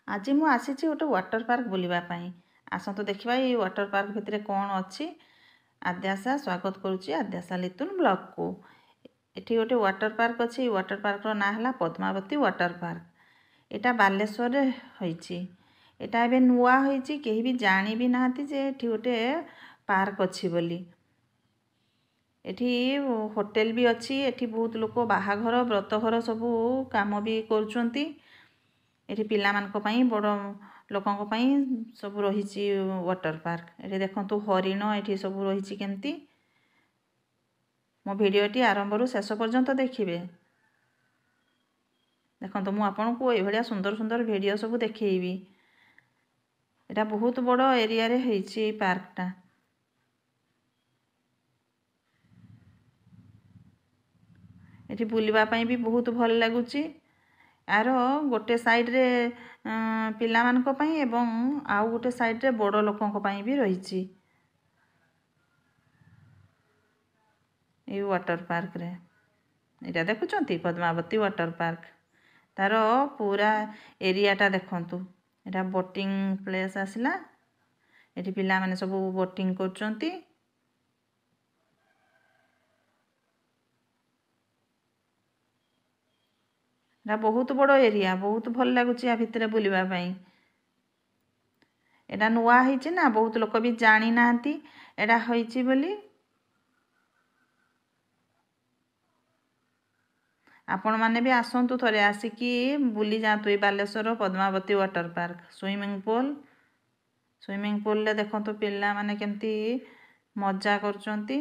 आज मु आसी गोटे वाटर पार्क बुलवाई आसतु देखा ये वाटर पार्क भितर कौन अच्छी। आद्याशा स्वागत करुच्ची आद्याशा लितुन ब्लॉग को। एठी गोटे वाटर पार्क अच्छी। वाटर पार्क ना है पद्मावती वाटर पार्क। एटा बालेश्वर होइची। एटा एबे नुआ होइची। केही भी जानी भी नाहती जे एठी गोटे पार्क अच्छी बोली। एठी होटेल भी अच्छी। एठी बहुत लोक बाहाघर व्रतघर सबू काम भी करुचंती। एठी पिला मानक पई बड़ लोकंक पई सब रहिची वाटर पार्क। एठी देखंतु हरिण एठी सब रहिची केमती। मो भिडियोटी आरंभरू शेष पर्यंत देखिबे। देखंतु मु आपनको ए भलिया सुंदर सुंदर भिडियो सब देखैबी। एटा बहुत बड़ एरिया रे हेची पार्क टा। एठी बुलिबा पई भी बहुत भल लागुची। आरो गोटे साइड रे पिला मानक पई एवं आउ गोटे साइड रे बड़ लोकंक पई भी रहिची ए वाटर पार्क रे। एटा देखुचंती पद्मावती वाटर पार्क। तारो पूरा एरिया टा देखंतु। एटा बोटिंग प्लेस आसिला। एठी पिला माने सब बोटिंग करचंती। एटा बहुत बड़ एरिया। बहुत भल लागुची आ भितरे बुलिबा पई। एटा नुआ होइची ना बहुत लोक भी जानी नाहंती एटा होइची बोली। आपण माने भी आसंतु थरे आसिकी बुली जातु ए Baleshwar Padmavati water park. Swimming pool ले देखंतु पिला माने केमती मजा करचंती।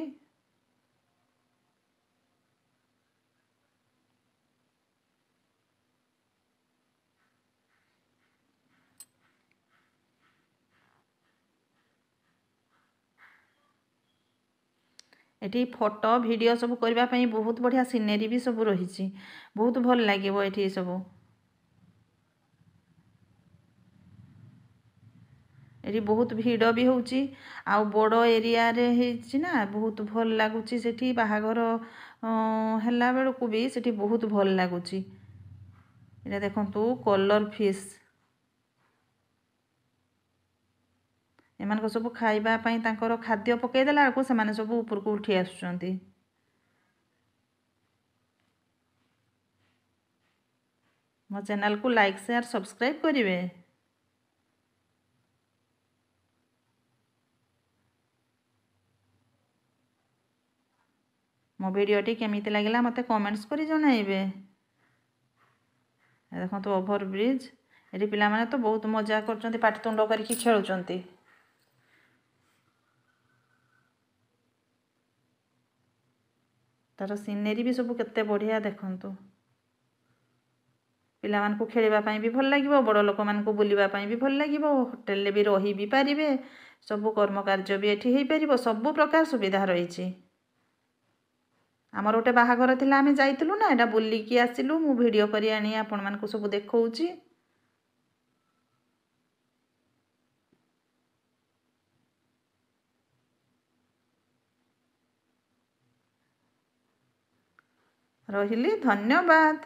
एठी फोटो वीडियो सब करबा पई बहुत बढ़िया सीनरी भी सब रहिची। बहुत भल लागिवो एठी सब। एठी बहुत भीड़ भी होउची। आ बड़ एरिया रे हेची ना बहुत भल लागुची। सेठी बाहाघर हैला बेलकु भी सेठी बहुत भल लागुची। एटा देखंतु कलर फिश। एमानको सब खाइबा पई तांकर खाद्य पकेइ देला को से माने सब ऊपर को उठी आसुचंती। मो चैनल को लाइक शेयर सब्सक्राइब करिवे। मो वीडियोटी केमिति लागिला मते कमेंट्स करी जणाइबे। देखंतु ओभर ब्रिज। एठी पिला माने तो बहुत मजा करचंती पाटितुंड करके खेलुचंती। तार सीनरी भी सब केते बढ़िया देखंतु। पिला मानकु खेलिबा पई भी भल लागिवो। बड़ लोक मानकु बुलिबा पई भी भल लागिवो। होटल ले भी रही भी पारिबे। सब कर्म कार्य भी एठी हेई पारिबो। सब प्रकार सुविधा रहिची। आमर गोटे बाहाघर थिला आमे जाइतिलु ना एटा बुलिकी आसिलु। मु वीडियो करी आनी आपण मानकु सब देखौची। रहिली धन्यवाद।